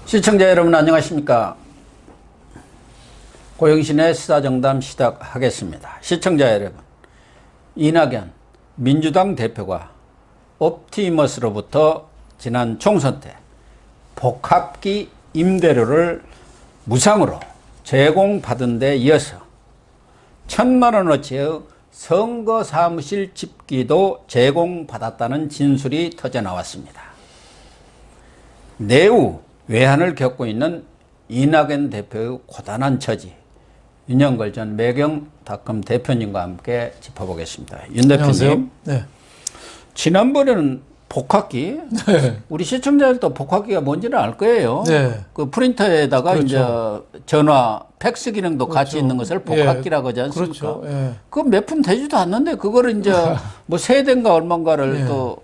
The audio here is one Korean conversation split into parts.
시청자 여러분 안녕하십니까. 고영신의 시사정담 시작하겠습니다. 시청자 여러분, 이낙연 민주당 대표가 옵티머스로부터 지난 총선 때 복합기 임대료를 무상으로 제공받은 데 이어서 1,000만원어치의 선거사무실 집기도 제공받았다는 진술이 터져나왔습니다. 내후 외환을 겪고 있는 이낙연 대표의 고단한 처지, 윤영걸 전 매경닷컴 대표님과 함께 짚어보겠습니다. 윤 대표님, 네. 지난번에는 복합기, 네. 우리 시청자들도 복합기가 뭔지는 알 거예요. 네. 그 프린터에다가 그렇죠. 이제 전화, 팩스 기능도 그렇죠. 같이 있는 것을 복합기라고 하지 않습니까? 그렇죠. 예. 그거 몇 푼 되지도 않는데 그거를 이제 뭐 세대인가 얼마인가를 네. 또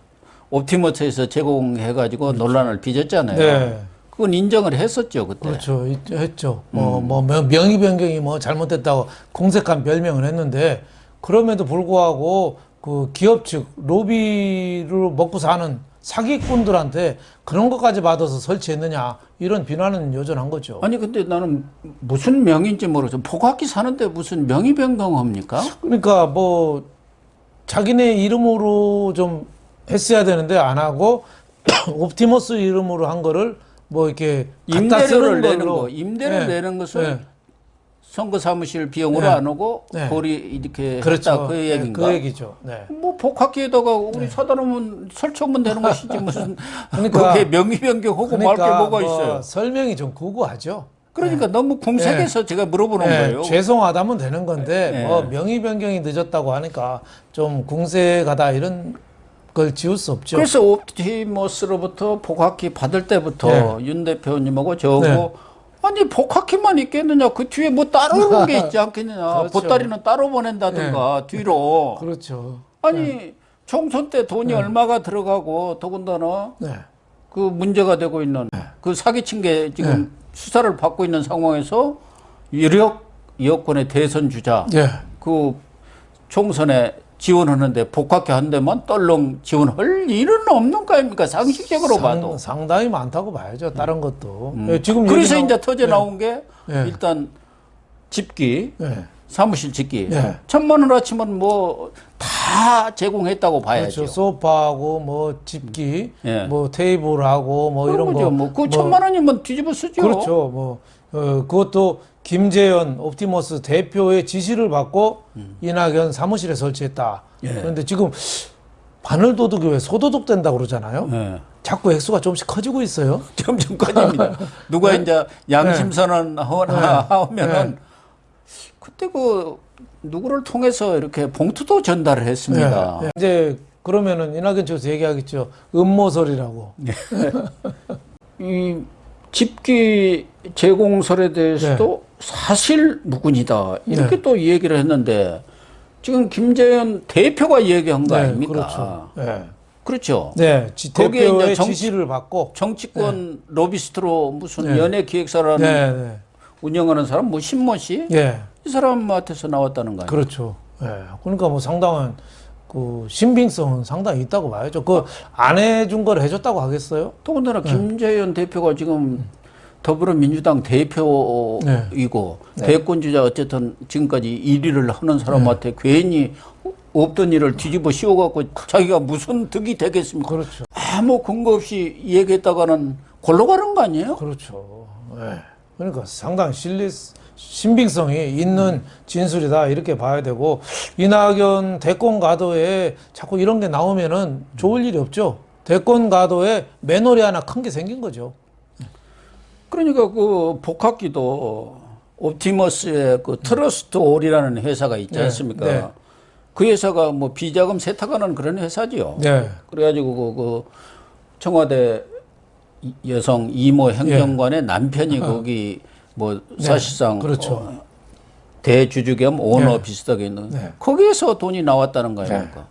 옵티머스에서 제공해가지고 논란을 빚었잖아요. 네. 그건 인정을 했었죠, 그때. 그렇죠. 했죠. 명의 변경이 잘못됐다고 공색한 별명을 했는데, 그럼에도 불구하고 그 기업 측 로비를 먹고 사는 사기꾼들한테 그런 것까지 받아서 설치했느냐, 이런 비난은 여전한 거죠. 아니, 근데 나는 무슨 명의인지 모르겠어. 복합기 사는데 무슨 명의 변경합니까? 그러니까 자기네 이름으로 좀 했어야 되는데 안 하고 옵티머스 이름으로 한 거를 이렇게 임대료를 내는 걸로. 거, 임대를 네. 내는 것을 네. 선거 사무실 비용으로 네. 안 오고 네. 거리 이렇게 그렇죠. 했다 그 얘기인가? 그 얘기죠. 네. 뭐 복합기에다가 우리 사다 놓으면 설치하면 되는 것이지 무슨 그러니까 그게 명의 변경하고 말 게 뭐가 있어요? 설명이 좀 구구하죠. 그러니까 너무 궁색해서 제가 물어보는 거예요. 죄송하다면 되는 건데 네. 명의 변경이 늦었다고 하니까 좀 궁색하다, 이런 걸 지울 수 없죠. 그래서 옵티머스로부터 복합기 받을 때부터 윤 대표님하고 저하고 아니 복합기만 있겠느냐, 그 뒤에 뭐 따로 게 있지 않겠느냐. 그렇죠. 보따리는 따로 보낸다든가 뒤로. 그렇죠. 아니 총선 때 돈이 얼마가 들어가고 더군다나 네. 그 문제가 되고 있는 그 사기친 게 지금 수사를 받고 있는 상황에서 유력 여권의 대선 주자 그 총선에 지원하는데 복합기 한 대만 떨렁 지원할 일은 없는 거 아닙니까? 상식적으로 봐도. 상당히 많다고 봐야죠. 다른 것도. 지금 그래서 이제 터져 나온 게 일단 집기, 네. 사무실 집기. 네. 1,000만 원 치면 뭐 다 제공했다고 봐야죠. 그렇죠. 소파하고 집기, 예. 테이블하고 이런 거죠. 거. 그 1,000만 원이면 뒤집어 쓰죠. 그렇죠. 그것도 김재현 옵티머스 대표의 지시를 받고 이낙연 사무실에 설치했다. 그런데 지금 바늘도둑이 왜 소도둑 된다고 그러잖아요. 자꾸 액수가 조금씩 커지고 있어요. 점점 커집니다. 누가 이제 양심선언 하면은 그때 누구를 통해서 이렇게 봉투도 전달을 했습니다. 이제 그러면은 이낙연 측에서 얘기하겠죠. 음모설이라고. 이 집기 제공설에 대해서도 사실 무근이다, 이렇게 또 얘기를 했는데 지금 김재현 대표가 얘기한 거 아닙니까? 그렇죠. 그렇죠. 네, 거기에 대표의 이제 지시를 받고 정치권 로비스트로 무슨 연예 기획사라는 운영하는 사람, 뭐 신모 씨, 이 사람한테서 나왔다는 거 아니에요? 그렇죠. 그러니까 상당한 그 신빙성은 상당히 있다고 봐야죠. 안 해준 걸 해줬다고 하겠어요? 더군다나 김재현 대표가 지금 더불어민주당 대표이고 대권주자, 어쨌든 지금까지 1위를 하는 사람한테 괜히 없던 일을 뒤집어 씌워갖고 자기가 무슨 득이 되겠습니까? 그렇죠. 아무 근거 없이 얘기했다가는 골로 가는 거 아니에요? 그렇죠. 그러니까 상당히 신빙성이 있는 진술이다, 이렇게 봐야 되고, 이낙연 대권 가도에 자꾸 이런 게 나오면은 좋을 일이 없죠. 대권 가도에 매너리 하나 큰 게 생긴 거죠. 그러니까 그 복합기도 옵티머스의 그 트러스트 올이라는 회사가 있지 않습니까? 그 회사가 뭐 비자금 세탁하는 그런 회사지요. 그래가지고 그 청와대 여성 이모 행정관의 남편이 거기 뭐 사실상 그렇죠. 대주주 겸 오너 비슷하게 있는 거기에서 돈이 나왔다는 거 아닙니까?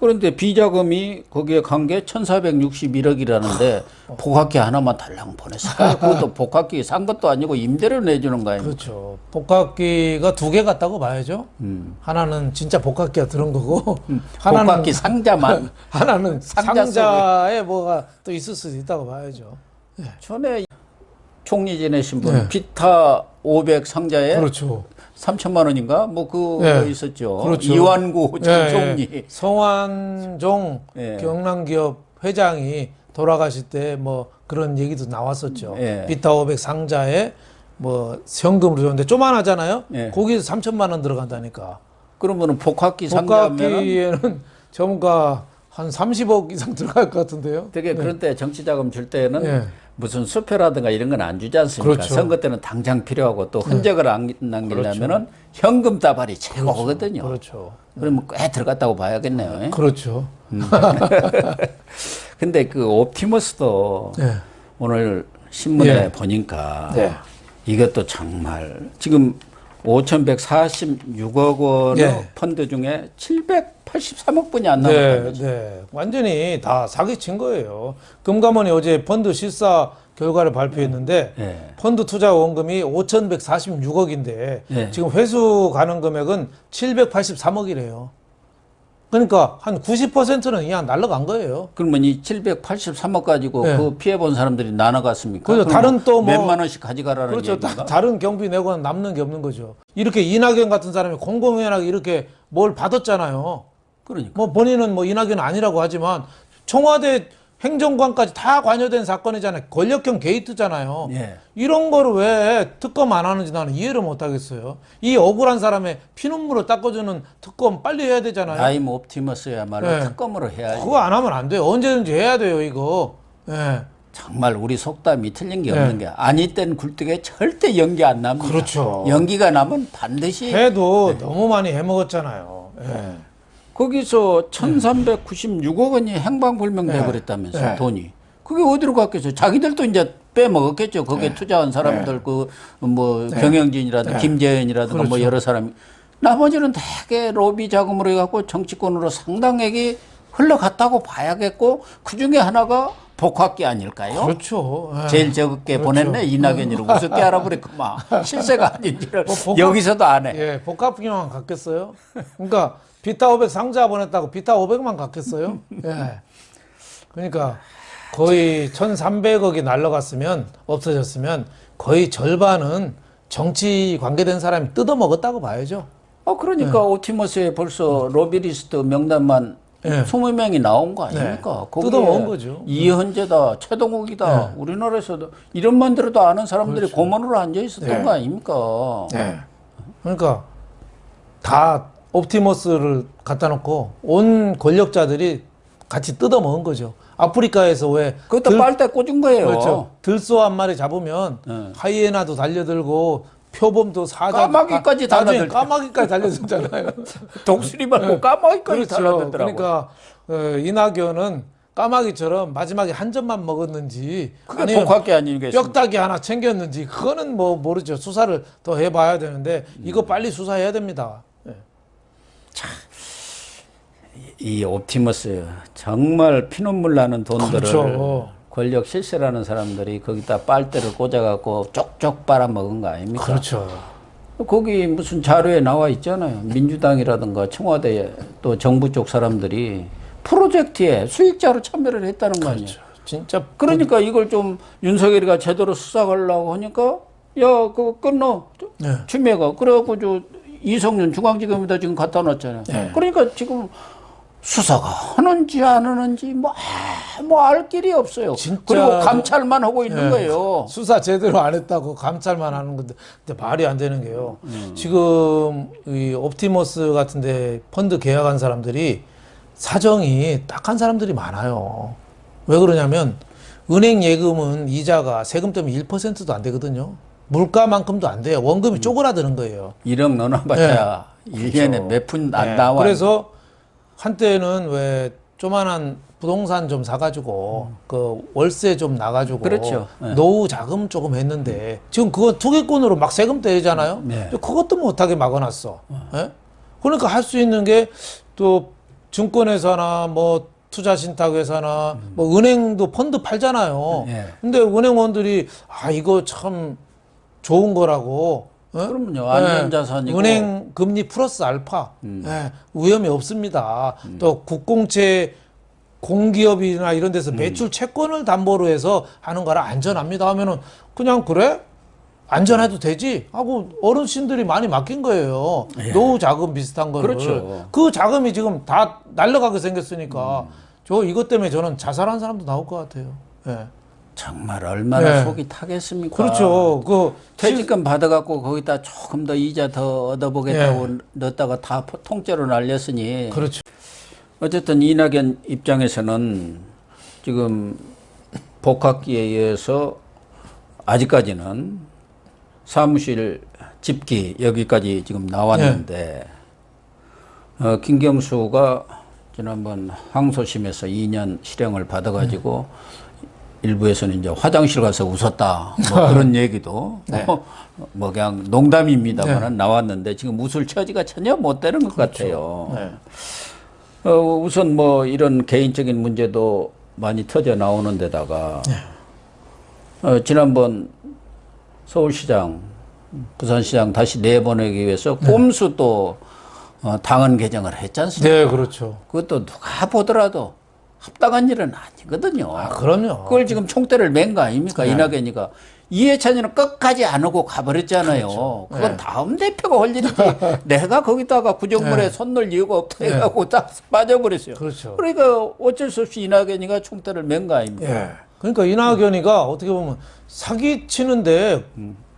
그런데 비자금이 거기에 간 게 1,461억이라는데 복합기 하나만 달랑 보냈을까요? 그것도 복합기 산 것도 아니고 임대료 내주는 거 아닙니까? 그렇죠. 복합기가 2개 같다고 봐야죠. 하나는 진짜 복합기가 들은 거고, 하나는 복합기 상자만. 하나는 상자 상자에 뭐가 또 있을 수도 있다고 봐야죠. 전에 총리 지내신 분 네. 비타 500 상자에 그렇죠. 3천만 원인가 뭐 그거 네. 있었죠. 그렇죠. 이완구 전 예, 총리. 예. 성완종 예. 경남기업 회장이 돌아가실 때 뭐 그런 얘기도 나왔었죠. 예. 비타 500 상자에 뭐 현금으로 줬는데 쪼만하잖아요. 예. 거기서 3천만 원 들어간다니까. 그러면은 복합기 상자면은 복합기에는 전문가 한 30억 이상 들어갈 것 같은데요. 되게 그런 때 정치 자금 줄 때는 예. 무슨 수표라든가 이런 건 안 주지 않습니까? 그렇죠. 선거 때는 당장 필요하고 또 흔적을 안 남기려면은 현금 다발이 최고거든요. 그렇죠. 그러면 꽤 들어갔다고 봐야겠네요. 예? 그렇죠. 근데 그 옵티머스도 예. 오늘 신문에 예. 보니까 네. 이것도 정말 지금 5,146억 원의 예. 펀드 중에 783억 분이 안 남았다는 거죠. 네. 완전히 다 사기친 거예요. 금감원이 어제 펀드 실사 결과를 발표했는데 예. 펀드 투자 원금이 5,146억인데 예. 지금 회수 가능 금액은 783억이래요. 그러니까 한 90%는 그냥 날라간 거예요. 그러면 이 783억 가지고 네. 그 피해 본 사람들이 나눠갔습니까? 그렇죠. 그럼 다른 또 뭐- 몇만 원씩 가져가라는 그렇죠. 얘기인가? 다른 경비 내고는 남는 게 없는 거죠. 이렇게 이낙연 같은 사람이 공공연하게 이렇게 뭘 받았잖아요. 그러니까. 뭐 본인은 뭐 이낙연 아니라고 하지만 청와대 행정관까지 다 관여된 사건이잖아요. 권력형 게이트잖아요. 예. 이런 거를 왜 특검 안 하는지 나는 이해를 못 하겠어요. 이 억울한 사람의 피눈물을 닦아주는 특검 빨리 해야 되잖아요. 라임 옵티머스야말로 네. 특검으로 해야지. 그거 안 하면 안 돼요. 언제든지 해야 돼요, 이거. 예. 정말 우리 속담이 틀린 게 네. 없는 게 아니 땐 굴뚝에 절대 연기 안 납니다. 그렇죠. 연기가 나면 반드시 해도 너무 많이 해먹었잖아요. 예. 거기서 1,396억 원이 행방불명돼 네. 버렸다면서 네. 돈이. 그게 어디로 갔겠어요? 자기들도 이제 빼먹었겠죠. 거기에 투자한 사람들 그 뭐 경영진이라든가 네. 김재현이라든가 뭐 그렇죠. 여러 사람이 나머지는 대개 로비 자금으로 해갖고 정치권으로 상당액이 흘러갔다고 봐야겠고 그 중에 하나가 복합기 아닐까요? 그렇죠. 예. 제일 적게 그렇죠. 보냈네 이낙연이를 우습게 알아버렸구만. 실세가 아닌지를 복합- 여기서도 안 해. 예, 복합기만 갖겠어요? 그러니까 비타 500 상자 보냈다고 비타 500만 갖겠어요? 예. 그러니까 거의 1,300억이 날라갔으면 없어졌으면 거의 절반은 정치 관계된 사람이 뜯어먹었다고 봐야죠. 그러니까 오티머스에 벌써 로비리스트 명단만 네. 20명이 나온 거 아닙니까? 거기에 뜯어먹은 거죠. 이현재다, 최동욱이다. 우리나라에서도 이름만 들어도 아는 사람들이 고문으로 앉아 있었던 네. 거 아닙니까? 네. 그러니까 다 옵티머스를 갖다 놓고 온 권력자들이 같이 뜯어먹은 거죠. 아프리카에서 왜 그것도 빨대 꽂은 거예요. 그렇죠. 들소 한 마리 잡으면 네. 하이에나도 달려들고 표범도 사자 까마귀까지 나중에 달라들- 까마귀까지 달려들잖아요. 독수리 말고 까마귀까지 그렇죠. 달라들더라고. 그러니까 이낙연은 까마귀처럼 마지막에 한 점만 먹었는지 그게 아니면 복합기 아니겠습니까? 뼈다귀 하나 챙겼는지 그거는 뭐 모르죠. 수사를 더 해봐야 되는데 이거 빨리 수사해야 됩니다. 예. 이 옵티머스 정말 피눈물 나는 돈들을 그렇죠. 권력 실세라는 사람들이 거기다 빨대를 꽂아갖고 쪽쪽 빨아먹은 거 아닙니까? 그렇죠. 거기 무슨 자료에 나와 있잖아요. 민주당이라든가 청와대 또 정부 쪽 사람들이 프로젝트에 수익자로 참여를 했다는 거 아니에요. 그렇죠. 진짜 그러니까 이걸 좀 윤석열이가 제대로 수사하려고 하니까 야 그거 끊어 네. 추미애가 그래갖고 저 이성윤 중앙지검에다 지금 갖다 놨잖아요. 네. 그러니까 지금 수사가 하는지 안 하는지 뭐 알 길이 없어요. 진짜 그리고 감찰만 하고 있는 예. 거예요. 수사 제대로 안 했다고 감찰만 하는 건데 근데 말이 안 되는 게요. 지금 이 옵티머스 같은데 펀드 계약한 사람들이 사정이 딱한 사람들이 많아요. 왜 그러냐면 은행 예금은 이자가 세금 때문에 1%도 안 되거든요. 물가만큼도 안 돼요. 원금이 쪼그라드는 거예요. 1억 넣어놔봤자 1년에 몇 푼 안 네. 나와. 그래서 한때는 왜 조만한 부동산 좀 사가지고 그 월세 좀 나가지고 그렇죠. 네. 노후 자금 조금 했는데 지금 그거 투기꾼으로 막 세금 떼잖아요. 네. 그것도 못하게 막아놨어. 예? 그러니까 할 수 있는 게 또 증권회사나 뭐 투자신탁회사나 뭐 은행도 펀드 팔잖아요. 네. 근데 은행원들이 아 이거 참 좋은 거라고. 예? 그럼요. 안전자산이고. 은행 금리 플러스 알파. 예, 위험이 없습니다. 또 국공채 공기업이나 이런 데서 매출 채권을 담보로 해서 하는 거라 안전합니다 하면은 그냥 그래? 안전해도 되지? 하고 어르신들이 많이 맡긴 거예요. 예. 노후 자금 비슷한 거를. 그렇죠. 그 자금이 지금 다 날라가게 생겼으니까 저 이것 때문에 저는 자살한 사람도 나올 것 같아요. 예. 정말 얼마나 예. 속이 타겠습니까? 그렇죠. 그 퇴직금 받아갖고 거기다 조금 더 이자 더 얻어보겠다고 넣었다가 다 통째로 날렸으니. 그렇죠. 어쨌든 이낙연 입장에서는 지금 복학기에 의해서 아직까지는 사무실 집기 여기까지 지금 나왔는데 김경수가 지난번 항소심에서 2년 실형을 받아가지고 일부에서는 이제 화장실 가서 웃었다 뭐 그런 얘기도 뭐 그냥 농담입니다만 나왔는데 지금 웃을 처지가 전혀 못 되는 것 같아요. 우선 뭐 이런 개인적인 문제도 많이 터져 나오는 데다가 지난번 서울시장, 부산시장 다시 내보내기 위해서 꼼수 또 당헌 개정을 했지 않습니까? 네, 그렇죠. 그것도 누가 보더라도 합당한 일은 아니거든요. 아, 그럼요. 그걸 지금 총대를 맨 거 아닙니까? 이낙연이가. 이해찬이는 끝까지 안 오고 가버렸잖아요. 그렇죠. 그건 다음 대표가 할 일이지. 내가 거기다가 구정물에 손 넣을 이유가 없다 해갖고 딱 빠져버렸어요. 그렇죠. 그러니까 어쩔 수 없이 이낙연이가 총대를 맨 거 아닙니까? 예. 그러니까 이낙연이가 어떻게 보면 사기 치는데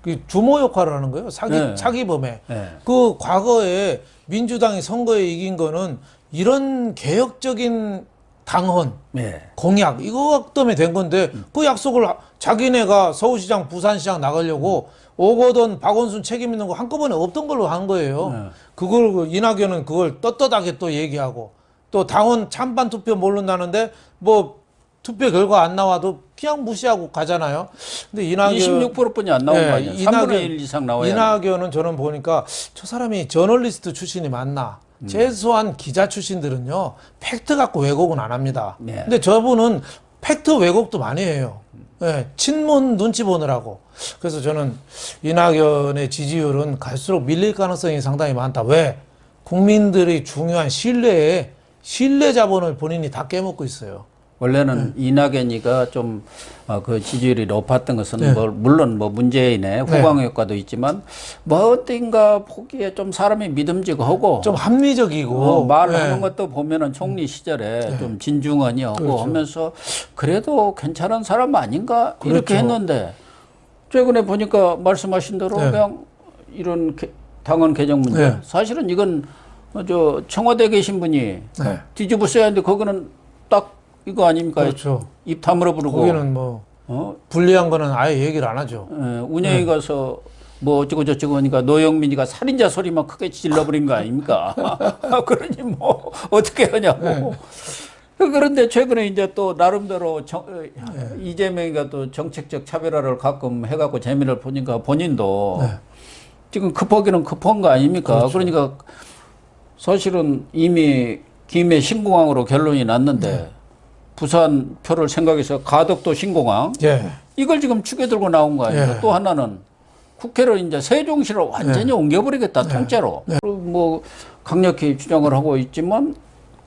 그 주모 역할을 하는 거예요. 사기범에. 그 과거에 민주당이 선거에 이긴 거는 이런 개혁적인 당헌, 공약 이거 때문에 된 건데 그 약속을 자기네가 서울시장, 부산시장 나가려고 오거돈, 박원순 책임 있는 거 한꺼번에 없던 걸로 한 거예요. 그걸 이낙연은 그걸 떳떳하게 또 얘기하고 또 당원 찬반 투표 모른다는데 뭐 투표 결과 안 나와도 그냥 무시하고 가잖아요. 근데 이낙연 26%뿐이 안 나온 거 아니야? 3분의 1 이상 나와야. 이낙연은 저는 보니까 저 사람이 저널리스트 출신이 맞나? 최소한 기자 출신들은요 팩트 갖고 왜곡은 안 합니다. 근데 저분은 팩트 왜곡도 많이 해요. 친문 눈치 보느라고. 그래서 저는 이낙연의 지지율은 갈수록 밀릴 가능성이 상당히 많다. 왜? 국민들이 중요한 신뢰 자본을 본인이 다 깨먹고 있어요. 원래는 이낙연이가 좀 그 지지율이 높았던 것은 물론 뭐 문재인의 후광 효과도 있지만 뭐 어딘가 보기에 좀 사람이 믿음직하고 좀 합리적이고 말하는 것도 보면은 총리 시절에 좀 진중하니하고 하면서 그래도 괜찮은 사람 아닌가 이렇게 했는데 최근에 보니까 말씀하신 대로 그냥 이런 당헌 개정 문제 사실은 이건 저 청와대에 계신 분이 뒤집어 써야 하는데 거기는 딱 이거 아닙니까? 그렇죠. 입 다물어 부르고. 거기는 뭐 불리한 거는 아예 얘기를 안 하죠. 운영이 가서 뭐 어쩌고 저쩌고 하니까 노영민이가 살인자 소리만 크게 질러버린 거 아닙니까? 그러니 뭐 어떻게 하냐고. 그런데 최근에 이제 또 나름대로 이재명이가 또 정책적 차별화를 가끔 해갖고 재미를 보니까 본인도 지금 급하기는 급한 거 아닙니까? 그렇죠. 그러니까 사실은 이미 김해 신공항으로 결론이 났는데 부산 표를 생각해서 가덕도 신공항 이걸 지금 죽여들고 나온 거 아니에요. 또 하나는 국회를 이제 세종시로 완전히 옮겨버리겠다 통째로. 그리고 뭐 강력히 주장을 하고 있지만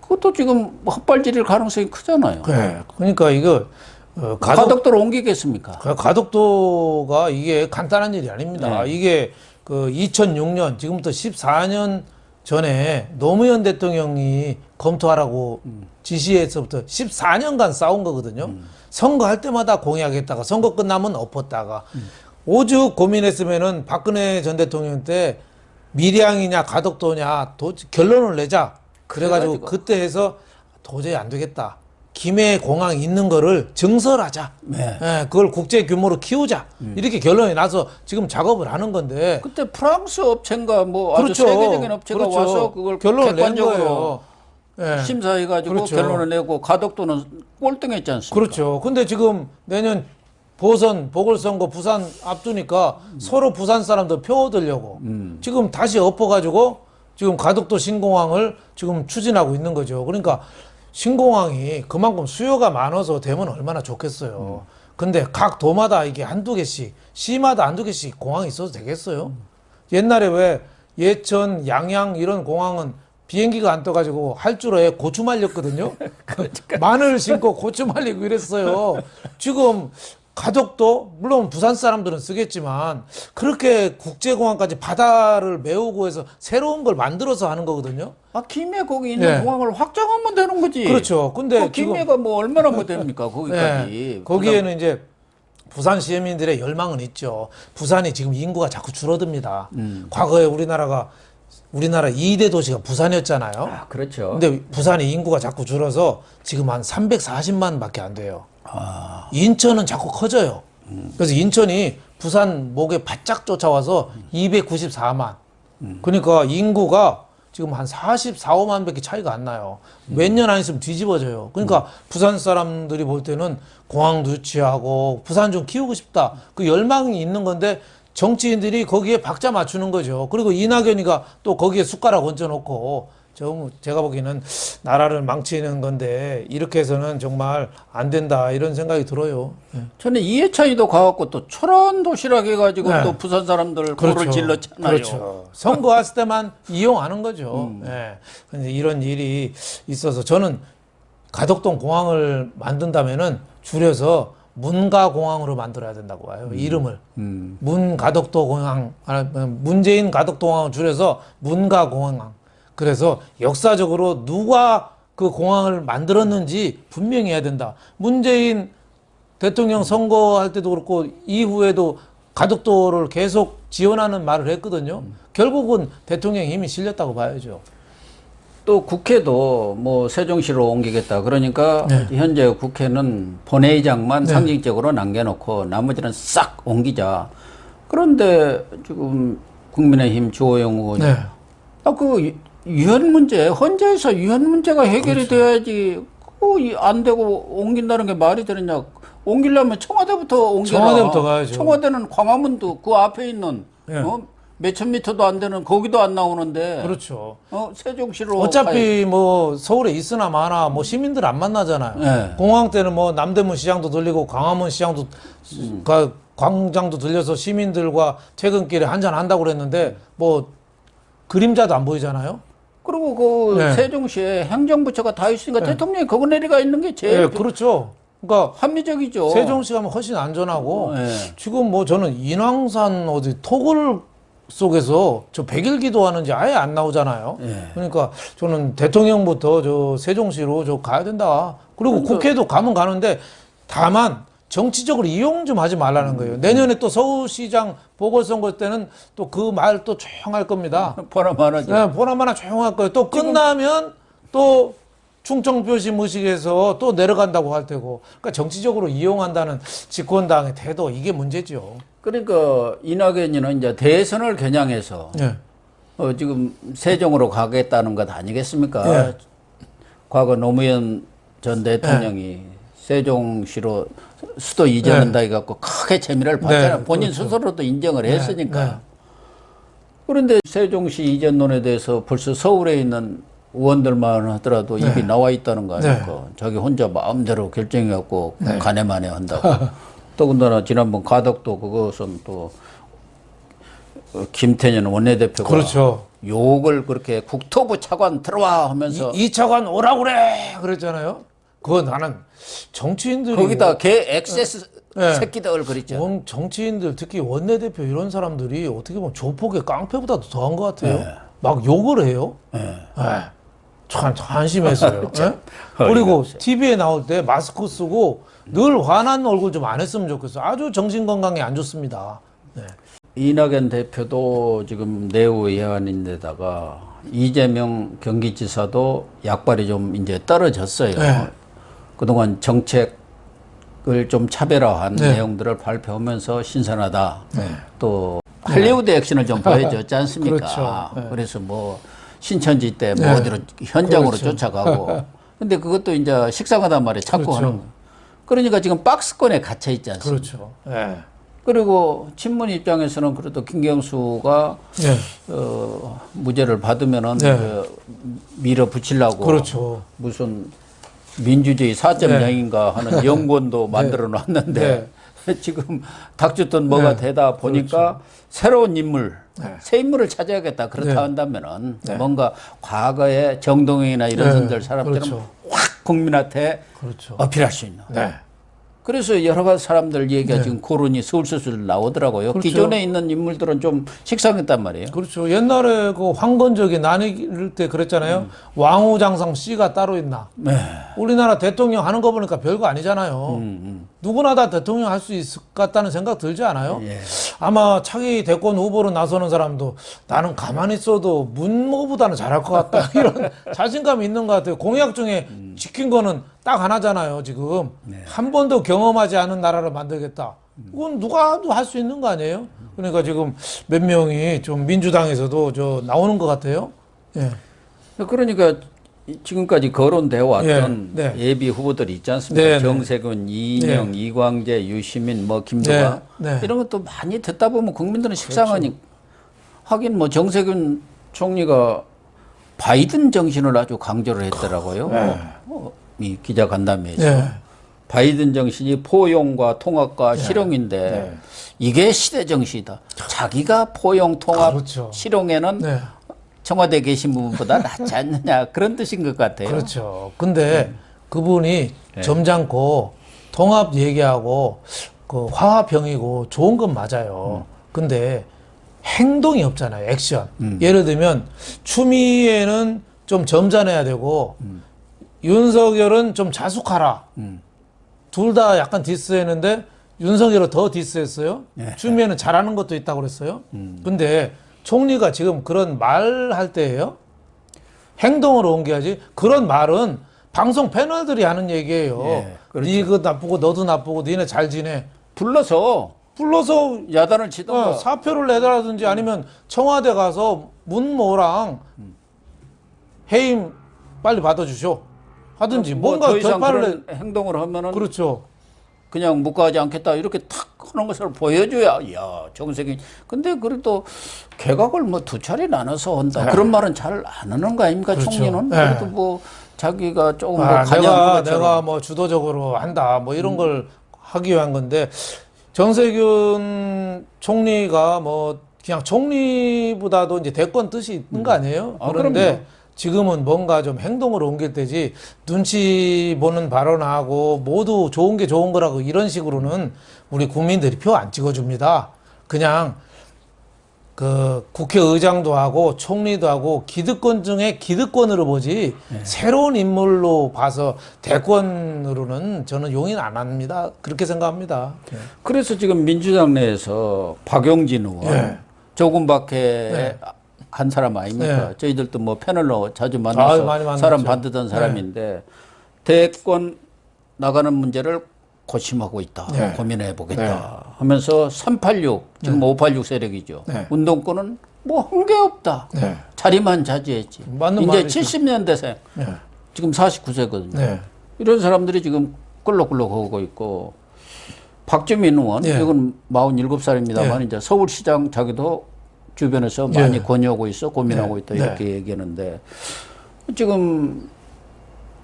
그것도 지금 헛발질일 가능성이 크잖아요. 그러니까 이거 가덕도로 옮기겠습니까? 가덕도가 이게 간단한 일이 아닙니다. 이게 그 2006년 지금부터 14년 전에 노무현 대통령이 검토하라고 지시해서부터 14년간 싸운 거거든요. 선거할 때마다 공약했다가 선거 끝나면 엎었다가 오죽 고민했으면은 박근혜 전 대통령 때 밀양이냐 가덕도냐 결론을 내자. 그래가지고 그때 해서 도저히 안 되겠다. 김해 공항 있는 거를 증설하자. 그걸 국제 규모로 키우자. 이렇게 결론이 나서 지금 작업을 하는 건데. 그때 프랑스 업체인가 뭐 아주 세계적인 업체가 와서 그걸 결론을 낸 객관적으로 거예요. 심사해가지고 결론을 내고 가덕도는 꼴등했지 않습니까? 그렇죠. 근데 지금 내년 보궐선거 부산 앞두니까 서로 부산 사람들 표 얻으려고 지금 다시 엎어가지고 지금 가덕도 신공항을 지금 추진하고 있는 거죠. 그러니까 신공항이 그만큼 수요가 많아서 되면 얼마나 좋겠어요. 근데 각 도마다 이게 한두 개씩, 시마다 한두 개씩 공항이 있어도 되겠어요? 옛날에 왜 예천, 양양 이런 공항은 비행기가 안 떠가지고 할주로에 고추 말렸거든요. 마늘 심고 고추 말리고 이랬어요. 지금 가덕도 물론 부산 사람들은 쓰겠지만 그렇게 국제공항까지 바다를 메우고 해서 새로운 걸 만들어서 하는 거거든요. 김해 거기 있는 공항을 확장하면 되는 거지. 그렇죠. 근데 김해가 뭐 얼마나 뭐 됩니까 거기까지. 거기에는 이제 부산 시민들의 열망은 있죠. 부산이 지금 인구가 자꾸 줄어듭니다. 과거에 우리나라 2대 도시가 부산이었잖아요. 그렇죠. 근데 부산이 인구가 자꾸 줄어서 지금 한 340만밖에 안 돼요. 인천은 자꾸 커져요. 그래서 인천이 부산 목에 바짝 쫓아와서 294만. 그러니까 인구가 지금 한 44, 5만밖에 차이가 안 나요. 몇 년 안 있으면 뒤집어져요. 그러니까 부산 사람들이 볼 때는 공항도 유치하고 부산 좀 키우고 싶다. 그 열망이 있는 건데 정치인들이 거기에 박자 맞추는 거죠. 그리고 이낙연이가 또 거기에 숟가락 얹어놓고 제가 보기에는 나라를 망치는 건데 이렇게 해서는 정말 안 된다 이런 생각이 들어요. 저는 이해찬이도 가갖고 또 철원 도시락 해가지고 또 부산 사람들 골을 질렀잖아요. 그렇죠. 선거했을 때만 이용하는 거죠. 근데 이런 일이 있어서 저는 가덕동 공항을 만든다면은 줄여서 문가공항으로 만들어야 된다고 봐요. 이름을. 문가덕도 공항, 문재인 가덕도 공항을 줄여서 문가공항. 그래서 역사적으로 누가 그 공항을 만들었는지 분명히 해야 된다. 문재인 대통령 선거할 때도 그렇고 이후에도 가덕도를 계속 지원하는 말을 했거든요. 결국은 대통령의 힘이 실렸다고 봐야죠. 또 국회도 뭐 세종시로 옮기겠다. 그러니까 현재 국회는 본회의장만 상징적으로 남겨놓고 나머지는 싹 옮기자. 그런데 지금 국민의힘 주호영 의원이 그 유엔 문제, 헌재에서 유엔 문제가 해결이 돼야지. 안 되고 옮긴다는 게 말이 되느냐. 옮기려면 청와대부터 옮겨라. 청와대부터 가야죠. 청와대는 광화문도 그 앞에 있는 몇천 미터도 안 되는 거기도 안 나오는데. 그렇죠. 세종시로. 어차피 뭐 서울에 있으나 마나 뭐 시민들 안 만나잖아요. 공항 때는 뭐 남대문 시장도 들리고 광화문 시장도 광장도 들려서 시민들과 퇴근길에 한잔 한다고 그랬는데 뭐 그림자도 안 보이잖아요. 그리고 그 세종시에 행정부처가 다 있으니까 대통령이 거기 내려가 있는 게 제일 그렇죠. 그러니까 합리적이죠. 세종시 가면 훨씬 안전하고 지금 뭐 저는 인왕산 어디 토굴 속에서 저 100일 기도하는지 아예 안 나오잖아요. 그러니까 저는 대통령부터 저 세종시로 저 가야 된다. 그리고 국회도 가면 가는데 다만 정치적으로 이용 좀 하지 말라는 거예요. 내년에 또 서울시장 보궐선거 때는 또 그 말 또 조용할 겁니다. 보나마나죠. 보나마나 조용할 거예요. 또 끝나면 또 충청표심 의식에서 또 내려간다고 할 테고. 그러니까 정치적으로 이용한다는 집권당의 태도, 이게 문제죠. 그러니까 이낙연이는 이제 대선을 겨냥해서 지금 세종으로 가겠다는 것 아니겠습니까? 과거 노무현 전 대통령이 세종시로 수도 이전한다 해갖고 크게 재미를 봤잖아요. 본인 스스로도 인정을 했으니까. 그런데 세종시 이전론에 대해서 벌써 서울에 있는 의원들만 하더라도 입이 나와 있다는 거 아닙니까? 자기 혼자 마음대로 결정해갖고 가네마네 한다고. 더군다나 지난번 가덕도 그것은 또 김태년 원내대표가 욕을 그렇게 국토부 차관 들어와 하면서 이 차관 오라고 그래 그랬잖아요. 그거 나는 정치인들이 거기다 개 액세스 새끼들 그랬죠. 정치인들 특히 원내대표 이런 사람들이 어떻게 보면 조폭의 깡패보다도 더한 것 같아요. 막 욕을 해요. 참 한심했어요. 그리고 TV에 나올 때 마스크 쓰고 늘 화난 얼굴 좀 안 했으면 좋겠어요. 아주 정신 건강에 안 좋습니다. 이낙연 대표도 지금 내후 예안인데다가 이재명 경기지사도 약발이 좀 이제 떨어졌어요. 그동안 정책을 좀 차별화한 내용들을 발표하면서 신선하다. 또 할리우드 액션을 좀 보여줬지 않습니까? 그래서 뭐 신천지 때 뭐 어디로 현장으로 쫓아가고. 근데 그것도 이제 식상하단 말이에요. 자꾸 하는 거. 그러니까 지금 박스권에 갇혀 있지 않습니까? 그리고 친문 입장에서는 그래도 김경수가 무죄를 받으면은 밀어붙이려고 무슨 민주주의 4.0인가 하는 연구원도 만들어 놨는데 지금 닥쳤던 뭐가 되다 보니까 그렇죠. 새로운 인물, 새 인물을 찾아야겠다. 그렇다 한다면은 뭔가 과거의 정동영이나 이런 분들 사람들은 그렇죠. 확 국민한테 그렇죠. 어필할 수 있는. 그래서 여러 가지 사람들 얘기가 지금 거론이 술술 나오더라고요. 그렇죠. 기존에 있는 인물들은 좀 식상했단 말이에요. 그렇죠. 옛날에 그 황건적이 나뉠 때 그랬잖아요. 왕후장상 씨가 따로 있나. 우리나라 대통령 하는 거 보니까 별거 아니잖아요. 누구나 다 대통령 할 수 있을 것 같다는 생각 들지 않아요? 아마 차기 대권 후보로 나서는 사람도 나는 가만히 있어도 문모보다는 잘할 것 같다. 이런 자신감이 있는 것 같아요. 공약 중에 지킨 거는 딱 하나잖아요, 지금. 한 번도 경험하지 않은 나라를 만들겠다. 그건 누가도 할 수 있는 거 아니에요? 그러니까 지금 몇 명이 좀 민주당에서도 나오는 것 같아요. 그러니까 지금까지 거론되어 왔던 예비 후보들이 있지 않습니까? 정세균, 이인영, 이광재, 유시민, 뭐 김두관 이런 것도 많이 듣다 보면 국민들은 식상하니 그렇죠. 하긴 뭐 정세균 총리가 바이든 정신을 아주 강조를 했더라고요. 이 기자간담회에서 바이든 정신이 포용과 통합과 실용인데 이게 시대 정신이다. 자기가 포용, 통합, 그렇죠. 실용에는 청와대에 계신 분보다 낫지 않느냐 그런 뜻인 것 같아요. 그렇죠. 근데 그분이 점잖고 통합 얘기하고 그 화합형이고 좋은 건 맞아요. 근데 행동이 없잖아요. 액션. 예를 들면 추미애는 좀 점잖아야 되고 윤석열은 좀 자숙하라. 둘 다 약간 디스했는데 윤석열은 더 디스했어요. 추미애는 잘하는 것도 있다고 그랬어요. 근데 총리가 지금 그런 말 할 때예요. 행동으로 옮겨야지. 그런 말은 방송 패널들이 하는 얘기예요. 그렇죠. 니그 나쁘고 너도 나쁘고 니네 잘 지내. 불러서 야단을 치던가 사표를 내달라든지 아니면 청와대 가서 문모랑 해임 빨리 받아주쇼 하든지 뭔가 더 이상 결판을 그런 행동을 하면은 그렇죠. 그냥 묵과하지 않겠다 이렇게 탁 하는 것을 보여줘야 야 정세균 근데 그래도 개각을 뭐 두 차례 나눠서 한다 그런 말은 잘 안 하는 거 아닙니까? 그렇죠. 총리는 그래도 뭐 자기가 조금 뭐 관여한 것처럼 내가 뭐 주도적으로 한다 뭐 이런 걸 하기 위한 건데 정세균 총리가 뭐 그냥 총리보다도 이제 대권 뜻이 있는 거 아니에요? 그런데 그럼요. 지금은 뭔가 좀 행동으로 옮길 때지 눈치 보는 발언하고 모두 좋은 게 좋은 거라고 이런 식으로는 우리 국민들이 표 안 찍어줍니다. 그냥 그 국회의장도 하고 총리도 하고 기득권 중에 기득권으로 보지 새로운 인물로 봐서 대권으로는 저는 용인 안 합니다. 그렇게 생각합니다. 그래서 지금 민주당 내에서 박용진 의원 조금밖에 한 사람 아닙니까? 저희들도 뭐 패널로 자주 만나서 사람 반듯한 사람인데 대권 나가는 문제를 고심하고 있다. 고민해 보겠다. 하면서 386 지금 586 세력이죠. 운동권은 뭐 한 게 없다. 자리만 차지했지. 이제 70년대생 지금 49세거든요. 이런 사람들이 지금 꿀럭꿀럭 하고 있고 박주민 의원 이건 47살입니다만 이제 서울시장 자기도 주변에서 많이 권유하고 있어 고민하고 있다 이렇게 얘기하는데 지금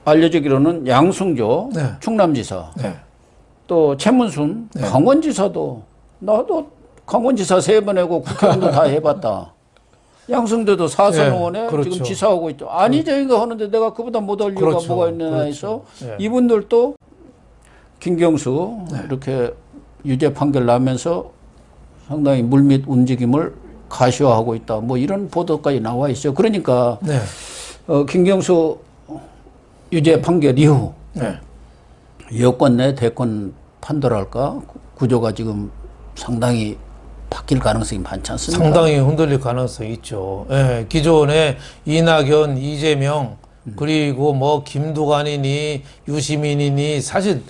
알려지기로는 양승조 충남지사 또 최문순 강원지사도 나도 강원지사 3번 하고 국회의원도 다 해봤다. 양승조도 사선 의원에 그렇죠. 지금 지사하고 있다. 아니 저희가 하는데 내가 그보다 못할 이유가 뭐가 있느냐 해서 이분들도 김경수 이렇게 유죄 판결 나면서 상당히 물밑 움직임을 가시화하고 있다. 뭐 이런 보도까지 나와 있어요. 그러니까 김경수 유죄 판결 이후 여권 내 대권 판도랄까 구조가 지금 상당히 바뀔 가능성이 많지 않습니까? 상당히 흔들릴 가능성이 있죠. 기존에 이낙연, 이재명 그리고 뭐 김두관이니 유시민이니 사실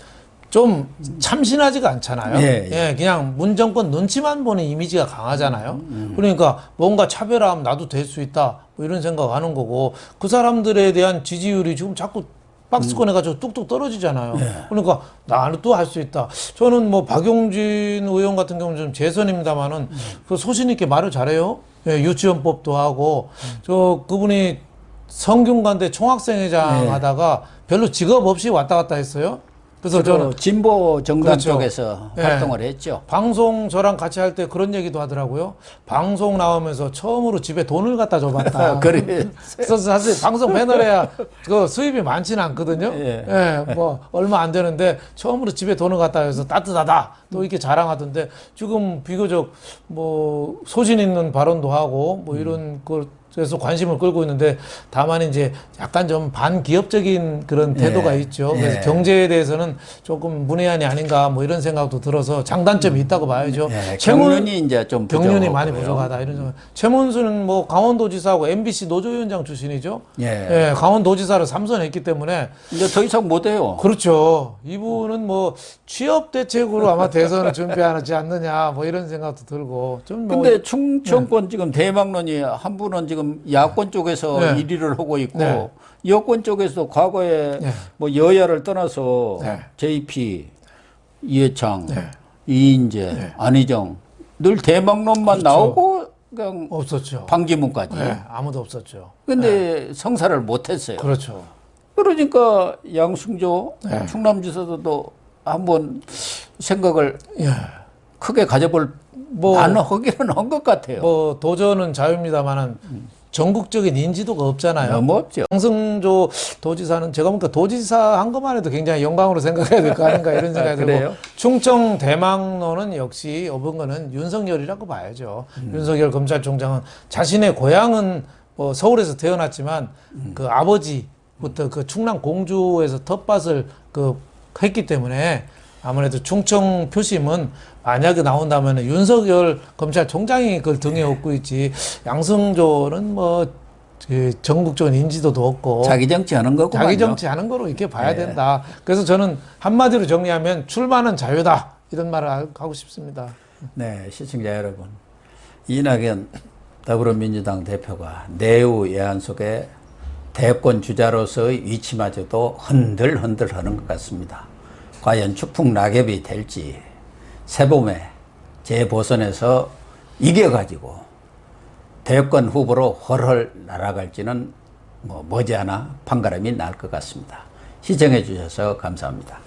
좀 참신하지가 않잖아요. 그냥 문정권 눈치만 보는 이미지가 강하잖아요. 그러니까 뭔가 차별하면 나도 될 수 있다. 뭐 이런 생각하는 거고 그 사람들에 대한 지지율이 지금 자꾸 박스권 해가지고 뚝뚝 떨어지잖아요. 그러니까 나는 또 할 수 있다. 저는 뭐 박용진 의원 같은 경우는 좀 재선입니다만은 그 소신 있게 말을 잘해요. 유치원법도 하고 그분이 성균관대 총학생회장 하다가 별로 직업 없이 왔다 갔다 했어요. 그래서 저는 진보 정당 그렇죠. 쪽에서 예. 활동을 했죠. 방송 저랑 같이 할 때 그런 얘기도 하더라고요. 방송 나오면서 처음으로 집에 돈을 갖다 줘봤다. 그래. 그래서 사실 방송 패널에야 그 수입이 많지는 않거든요. 예. 예, 뭐 얼마 안 되는데 처음으로 집에 돈을 갖다 줘서 따뜻하다. 또 이렇게 자랑하던데 지금 비교적 뭐 소신 있는 발언도 하고 뭐 이런 그래서 관심을 끌고 있는데 다만 이제 약간 좀 반기업적인 그런 태도가 있죠. 그래서 경제에 대해서는 조금 문외한이 아닌가 뭐 이런 생각도 들어서 장단점이 있다고 봐야죠. 경륜이 이제 좀 경륜이 부족하고요. 많이 부족하다 이런 생각. 최문수는 뭐 강원도지사하고 MBC 노조위원장 출신이죠. 예. 강원도지사를 3선 했기 때문에 이제 더 이상 못해요. 그렇죠. 이분은 뭐 취업 대책으로 아마 대선을 준비하지 않느냐 뭐 이런 생각도 들고 좀 뭐 근데 충청권 지금 대망론이 한 분은 지금 야권 쪽에서 네. 1위를 하고 있고 네. 여권 쪽에서 과거에 네. 뭐 여야를 떠나서 네. JP, 이해창, 네. 이인재, 네. 안희정 늘 대망론만 그렇죠. 나오고 그냥 없었죠. 반기문까지. 네, 아무도 없었죠. 근데 성사를 못했어요. 그렇죠. 그러니까 양승조 네. 충남지사도 한번 생각을 예. 크게 가져볼 뭐- 나는 하기는 한 것 같아요. 뭐 도전은 자유입니다만은 전국적인 인지도가 없잖아요. 너무 없죠. 양승조 도지사는 제가 보니까 도지사 한 것만 해도 굉장히 영광으로 생각해야 될 거 아닌가 이런 생각이 들고 그래요? 충청 대망로는 역시 업은 거는 윤석열이라고 봐야죠. 윤석열 검찰총장은 자신의 고향은 뭐 서울에서 태어났지만 그 아버지부터 그 충남 공주에서 텃밭을 했기 때문에 아무래도 충청 표심은 만약에 나온다면 윤석열 검찰총장이 그걸 등에 업고 있지 양승조는 뭐 전국적인 인지도도 없고 자기 정치하는 거고 자기 정치하는 거로 이렇게 봐야 네. 된다. 그래서 저는 한마디로 정리하면 출마는 자유다 이런 말을 하고 싶습니다. 네, 시청자 여러분, 이낙연 더불어민주당 대표가 내후 예안 속에 대권 주자로서의 위치마저도 흔들흔들하는 것 같습니다. 과연 추풍 낙엽이 될지 새봄에 재보선에서 이겨가지고 대권 후보로 훨훨 날아갈지는 뭐 머지않아 판가름이 날 것 같습니다. 시청해 주셔서 감사합니다.